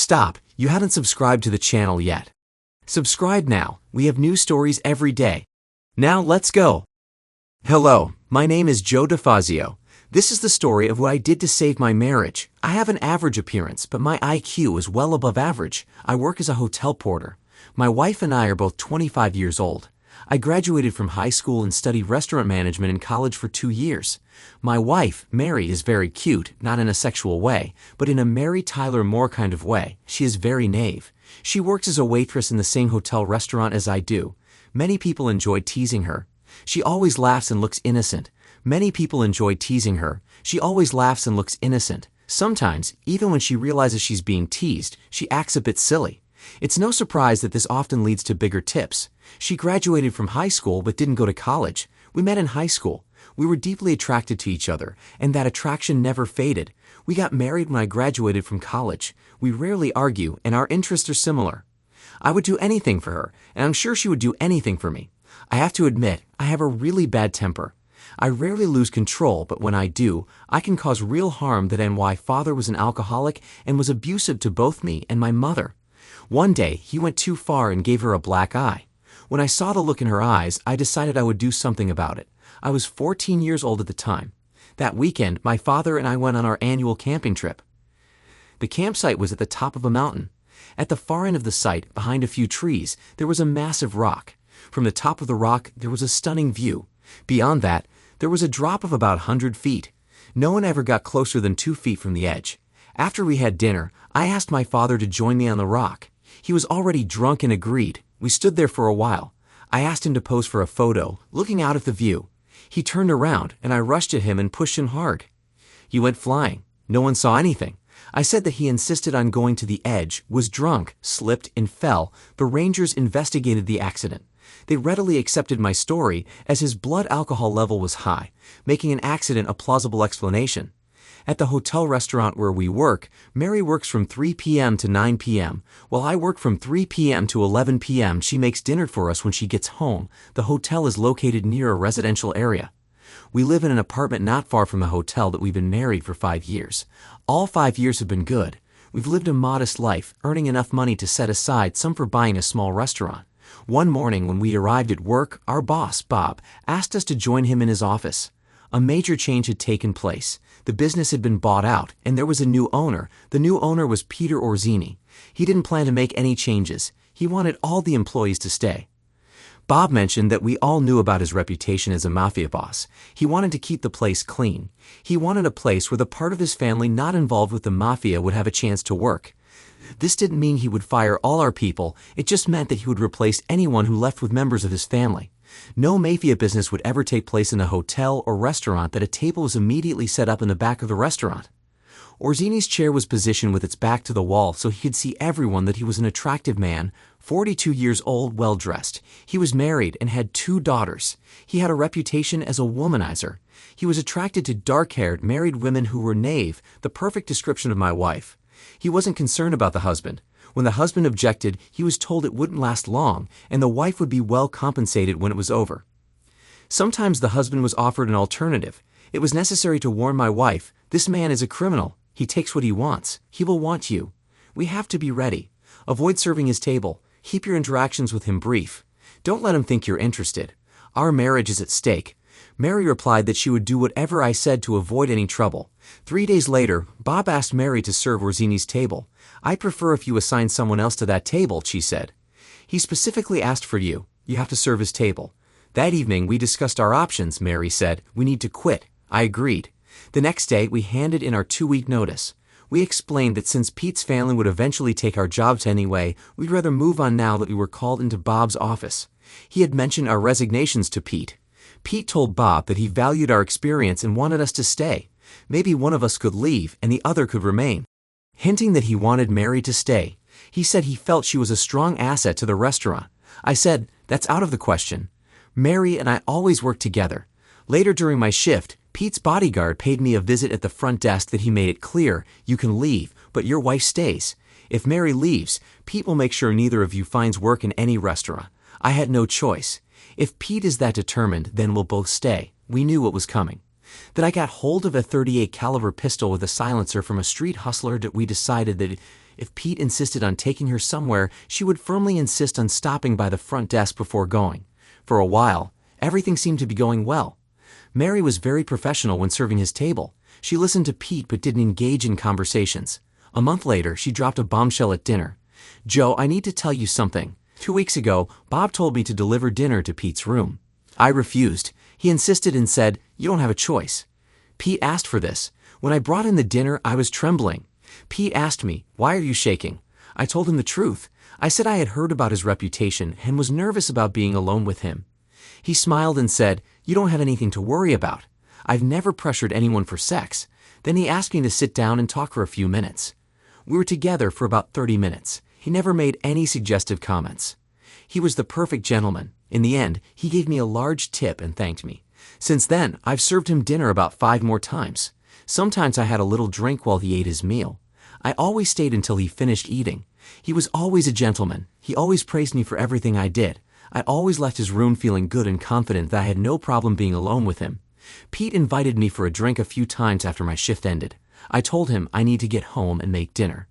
Stop, you haven't subscribed to the channel yet. Subscribe now, we have new stories every day. Now let's go. Hello, my name is Joe DeFazio. This is the story of what I did to save my marriage. I have an average appearance, but my IQ is well above average. I work as a hotel porter. My wife and I are both 25 years old. I graduated from high school and studied restaurant management in college for 2 years. My wife, Mary, is very cute, not in a sexual way, but in a Mary Tyler Moore kind of way. She is very naive. She works as a waitress in the same hotel restaurant as I do. Many people enjoy teasing her. She always laughs and looks innocent. Many people enjoy teasing her. She always laughs and looks innocent. Sometimes, even when she realizes she's being teased, she acts a bit silly. It's no surprise that this often leads to bigger tips. She graduated from high school but didn't go to college. We met in high school. We were deeply attracted to each other, and that attraction never faded. We got married when I graduated from college. We rarely argue, and our interests are similar. I would do anything for her, and I'm sure she would do anything for me. I have to admit, I have a really bad temper. I rarely lose control, but when I do, I can cause real harm. That and why father was an alcoholic and was abusive to both me and my mother. One day, he went too far and gave her a black eye. When I saw the look in her eyes, I decided I would do something about it. I was 14 years old at the time. That weekend, my father and I went on our annual camping trip. The campsite was at the top of a mountain. At the far end of the site, behind a few trees, there was a massive rock. From the top of the rock, there was a stunning view. Beyond that, there was a drop of about 100 feet. No one ever got closer than 2 feet from the edge. After we had dinner, I asked my father to join me on the rock. He was already drunk and agreed. We stood there for a while. I asked him to pose for a photo, looking out at the view. He turned around, and I rushed at him and pushed him hard. He went flying. No one saw anything. I said that he insisted on going to the edge, was drunk, slipped, and fell. The rangers investigated the accident. They readily accepted my story, as his blood alcohol level was high, making an accident a plausible explanation. At the hotel restaurant where we work, Mary works from 3 p.m. to 9 p.m. While I work from 3 p.m. to 11 p.m., she makes dinner for us when she gets home. The hotel is located near a residential area. We live in an apartment not far from the hotel that we've been married for 5 years. All 5 years have been good. We've lived a modest life, earning enough money to set aside some for buying a small restaurant. One morning when we arrived at work, our boss, Bob, asked us to join him in his office. A major change had taken place. The business had been bought out, and there was a new owner. The new owner was Peter Orzini. He didn't plan to make any changes. He wanted all the employees to stay. Bob mentioned that we all knew about his reputation as a mafia boss. He wanted to keep the place clean. He wanted a place where the part of his family not involved with the mafia would have a chance to work. This didn't mean he would fire all our people. It just meant that he would replace anyone who left with members of his family. No mafia business would ever take place in a hotel or restaurant that a table was immediately set up in the back of the restaurant. Orzini's chair was positioned with its back to the wall so he could see everyone that he was an attractive man, 42 years old, well-dressed. He was married and had 2 daughters. He had a reputation as a womanizer. He was attracted to dark-haired, married women who were naive, the perfect description of my wife. He wasn't concerned about the husband. When the husband objected, he was told it wouldn't last long, and the wife would be well compensated when it was over. Sometimes the husband was offered an alternative. It was necessary to warn my wife, "This man is a criminal. He takes what he wants. He will want you. We have to be ready. Avoid serving his table. Keep your interactions with him brief. Don't let him think you're interested. Our marriage is at stake." Mary replied that she would do whatever I said to avoid any trouble. 3 days later, Bob asked Mary to serve Orzini's table. "I prefer if you assign someone else to that table," she said. "He specifically asked for you. You have to serve his table." That evening, we discussed our options. Mary said, "We need to quit." I agreed. The next day, we handed in our 2-week notice. We explained that since Pete's family would eventually take our jobs anyway, we'd rather move on now that we were called into Bob's office. He had mentioned our resignations to Pete. Pete told Bob that he valued our experience and wanted us to stay. Maybe one of us could leave and the other could remain. Hinting that he wanted Mary to stay. He said he felt she was a strong asset to the restaurant. I said, "That's out of the question. Mary and I always work together." Later during my shift, Pete's bodyguard paid me a visit at the front desk that he made it clear, "You can leave, but your wife stays. If Mary leaves, Pete will make sure neither of you finds work in any restaurant." I had no choice. If Pete is that determined, then we'll both stay. We knew what was coming. Then I got hold of a .38 caliber pistol with a silencer from a street hustler that we decided that If Pete insisted on taking her somewhere, she would firmly insist on stopping by the front desk before going. For a while, everything seemed to be going well. Mary was very professional when serving his table. She listened to Pete but didn't engage in conversations. A month later, she dropped a bombshell at dinner. "Joe, I need to tell you something. 2 weeks ago, Bob told me to deliver dinner to Pete's room. I refused. He insisted and said, 'You don't have a choice.' Pete asked for this. When I brought in the dinner, I was trembling. Pete asked me, 'Why are you shaking?' I told him the truth. I said I had heard about his reputation and was nervous about being alone with him. He smiled and said, 'You don't have anything to worry about. I've never pressured anyone for sex.' Then he asked me to sit down and talk for a few minutes. We were together for about 30 minutes. He never made any suggestive comments. He was the perfect gentleman. In the end, he gave me a large tip and thanked me. Since then, I've served him dinner about 5 more times. Sometimes I had a little drink while he ate his meal. I always stayed until he finished eating. He was always a gentleman. He always praised me for everything I did. I always left his room feeling good and confident that I had no problem being alone with him. Pete invited me for a drink a few times after my shift ended. I told him I need to get home and make dinner.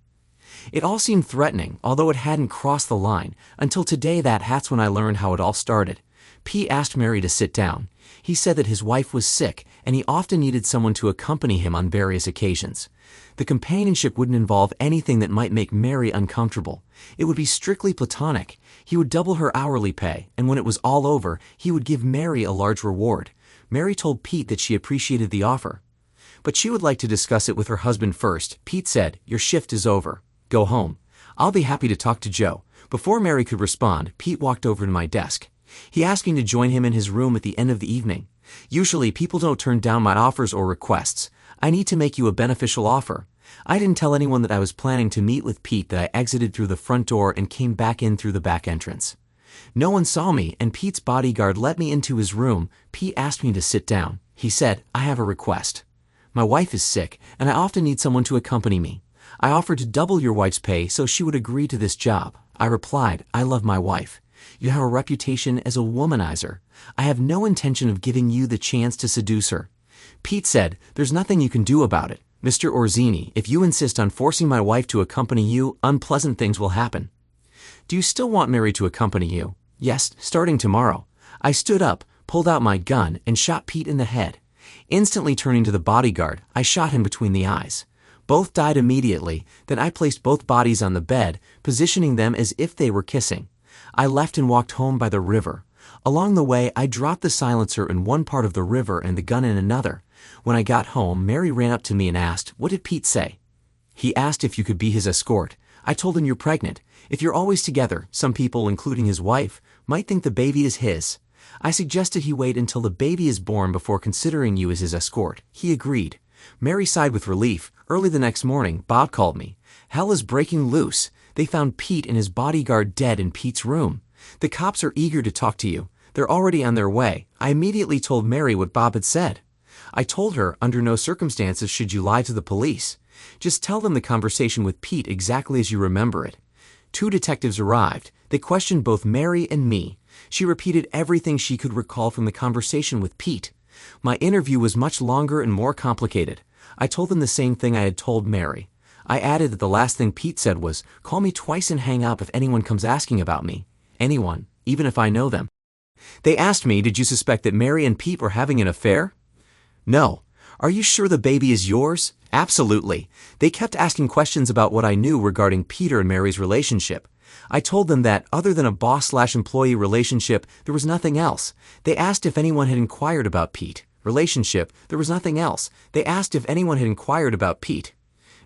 It all seemed threatening, although it hadn't crossed the line, until today. That's when I learned how it all started. Pete asked Mary to sit down. He said that his wife was sick, and he often needed someone to accompany him on various occasions. The companionship wouldn't involve anything that might make Mary uncomfortable. It would be strictly platonic. He would double her hourly pay, and when it was all over, he would give Mary a large reward. Mary told Pete that she appreciated the offer, but she would like to discuss it with her husband first. Pete said, "Your shift is over. Go home. I'll be happy to talk to Joe." Before Mary could respond, Pete walked over to my desk. He asked me to join him in his room at the end of the evening. "Usually people don't turn down my offers or requests. I need to make you a beneficial offer." I didn't tell anyone that I was planning to meet with Pete, that I exited through the front door and came back in through the back entrance. No one saw me, and Pete's bodyguard let me into his room. Pete asked me to sit down. He said, "I have a request. My wife is sick, and I often need someone to accompany me. I offered to double your wife's pay so she would agree to this job." I replied, "I love my wife. You have a reputation as a womanizer. I have no intention of giving you the chance to seduce her." Pete said, "There's nothing you can do about it. Mr. Orsini, if you insist on forcing my wife to accompany you, unpleasant things will happen." "Do you still want Mary to accompany you?" "Yes, starting tomorrow." I stood up, pulled out my gun, and shot Pete in the head. Instantly turning to the bodyguard, I shot him between the eyes. Both died immediately. Then I placed both bodies on the bed, positioning them as if they were kissing. I left and walked home by the river. Along the way, I dropped the silencer in one part of the river and the gun in another. When I got home, Mary ran up to me and asked, "What did Pete say?" "He asked if you could be his escort." I told him, "You're pregnant. If you're always together, some people, including his wife, might think the baby is his. I suggested he wait until the baby is born before considering you as his escort." He agreed. Mary sighed with relief. Early the next morning, Bob called me. "Hell is breaking loose. They found Pete and his bodyguard dead in Pete's room. The cops are eager to talk to you. They're already on their way." I immediately told Mary what Bob had said. I told her, under no circumstances should you lie to the police. Just tell them the conversation with Pete exactly as you remember it. 2 detectives arrived. They questioned both Mary and me. She repeated everything she could recall from the conversation with Pete. My interview was much longer and more complicated. I told them the same thing I had told Mary. I added that the last thing Pete said was, "Call me twice and hang up if anyone comes asking about me." Anyone, even if I know them. They asked me, "Did you suspect that Mary and Pete were having an affair?" "No." "Are you sure the baby is yours?" "Absolutely." They kept asking questions about what I knew regarding Peter and Mary's relationship. I told them that, other than a boss/employee relationship, there was nothing else. They asked if anyone had inquired about Pete. Relationship, there was nothing else. They asked if anyone had inquired about Pete.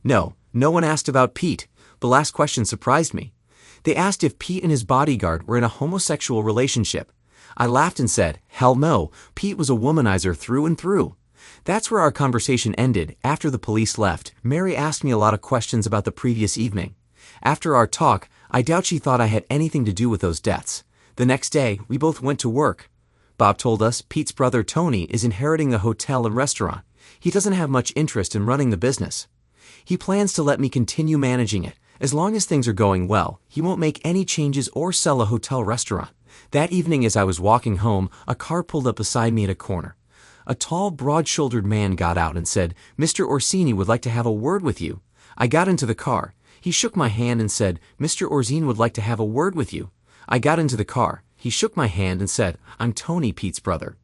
No, no one asked about Pete. The last question surprised me. They asked if Pete and his bodyguard were in a homosexual relationship. I laughed and said, "Hell no, Pete was a womanizer through and through." That's where our conversation ended. After the police left, Mary asked me a lot of questions about the previous evening. After our talk, I doubt she thought I had anything to do with those deaths. The next day, we both went to work. Bob told us Pete's brother Tony is inheriting the hotel and restaurant. He doesn't have much interest in running the business. He plans to let me continue managing it. As long as things are going well, he won't make any changes or sell a hotel restaurant. That evening, as I was walking home, a car pulled up beside me at a corner. A tall, broad-shouldered man got out and said, "Mr. Orsini would like to have a word with you." I got into the car. He shook my hand and said, "Mr. Orzine would like to have a word with you." I got into the car. He shook my hand and said, "I'm Tony, Pete's brother."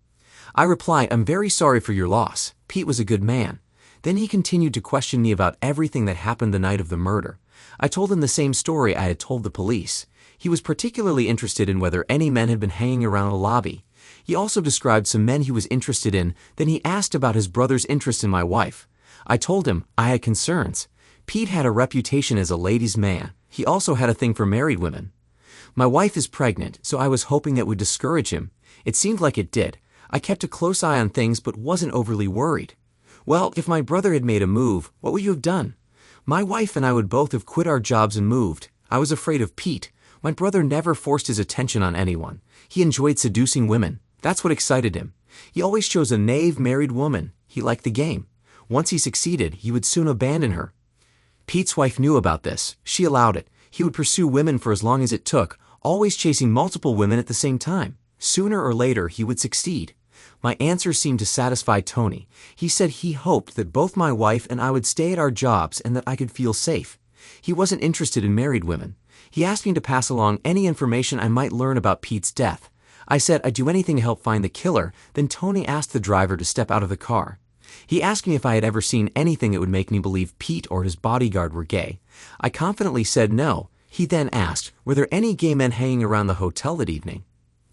I replied, "I'm very sorry for your loss. Pete was a good man." Then he continued to question me about everything that happened the night of the murder. I told him the same story I had told the police. He was particularly interested in whether any men had been hanging around the lobby. He also described some men he was interested in. Then he asked about his brother's interest in my wife. I told him I had concerns. Pete had a reputation as a ladies' man. He also had a thing for married women. My wife is pregnant, so I was hoping that would discourage him. It seemed like it did. I kept a close eye on things but wasn't overly worried. "Well, if my brother had made a move, what would you have done?" "My wife and I would both have quit our jobs and moved. I was afraid of Pete. My brother never forced his attention on anyone. He enjoyed seducing women. That's what excited him. He always chose a knave married woman. He liked the game. Once he succeeded, he would soon abandon her." Pete's wife knew about this. She allowed it. He would pursue women for as long as it took, always chasing multiple women at the same time. Sooner or later, he would succeed. My answer seemed to satisfy Tony. He said he hoped that both my wife and I would stay at our jobs and that I could feel safe. He wasn't interested in married women. He asked me to pass along any information I might learn about Pete's death. I said I'd do anything to help find the killer. Then Tony asked the driver to step out of the car. He asked me if I had ever seen anything that would make me believe Pete or his bodyguard were gay. I confidently said no. He then asked, were there any gay men hanging around the hotel that evening?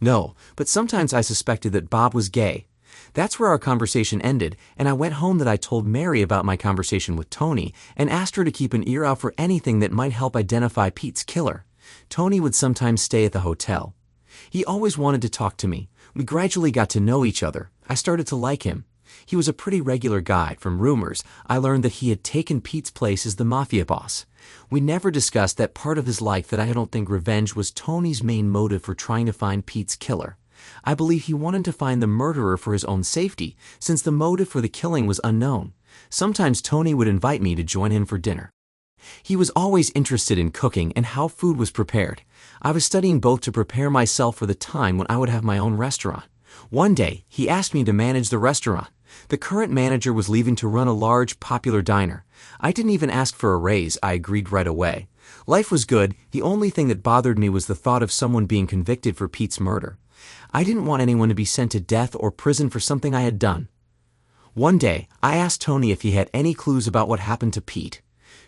No, but sometimes I suspected that Bob was gay. That's where our conversation ended, and I went home. That I told Mary about my conversation with Tony and asked her to keep an ear out for anything that might help identify Pete's killer. Tony would sometimes stay at the hotel. He always wanted to talk to me. We gradually got to know each other. I started to like him. He was a pretty regular guy. From rumors, I learned that he had taken Pete's place as the mafia boss. We never discussed that part of his life. That I don't think revenge was Tony's main motive for trying to find Pete's killer. I believe he wanted to find the murderer for his own safety, since the motive for the killing was unknown. Sometimes Tony would invite me to join him for dinner. He was always interested in cooking and how food was prepared. I was studying both to prepare myself for the time when I would have my own restaurant. One day, he asked me to manage the restaurant. The current manager was leaving to run a large, popular diner. I didn't even ask for a raise. I agreed right away. Life was good. The only thing that bothered me was the thought of someone being convicted for Pete's murder. I didn't want anyone to be sent to death or prison for something I had done. One day, I asked Tony if he had any clues about what happened to Pete.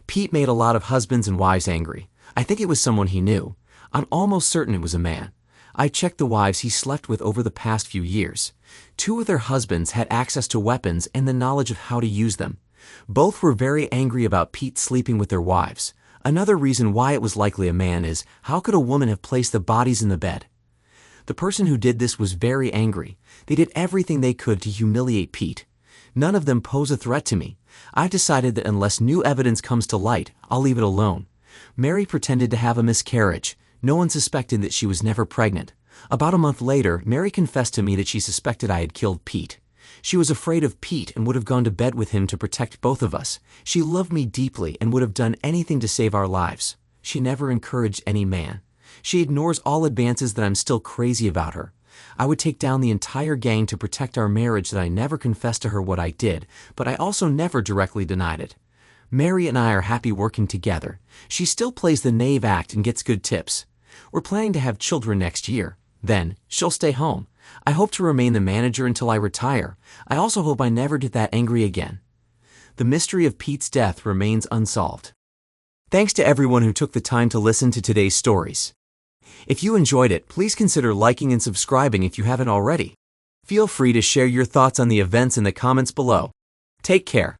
Pete made a lot of husbands and wives angry. I think it was someone he knew. I'm almost certain it was a man. I checked the wives he slept with over the past few years. 2 of their husbands had access to weapons and the knowledge of how to use them. Both were very angry about Pete sleeping with their wives. Another reason why it was likely a man is, how could a woman have placed the bodies in the bed? The person who did this was very angry. They did everything they could to humiliate Pete. None of them pose a threat to me. I've decided that unless new evidence comes to light, I'll leave it alone. Mary pretended to have a miscarriage. No one suspected that she was never pregnant. About a month later, Mary confessed to me that she suspected I had killed Pete. She was afraid of Pete and would have gone to bed with him to protect both of us. She loved me deeply and would have done anything to save our lives. She never encouraged any man. She ignores all advances that I'm still crazy about her. I would take down the entire gang to protect our marriage. That I never confessed to her what I did, but I also never directly denied it. Mary and I are happy working together. She still plays the knave act and gets good tips. We're planning to have children next year. Then, she'll stay home. I hope to remain the manager until I retire. I also hope I never get that angry again. The mystery of Pete's death remains unsolved. Thanks to everyone who took the time to listen to today's stories. If you enjoyed it, please consider liking and subscribing if you haven't already. Feel free to share your thoughts on the events in the comments below. Take care.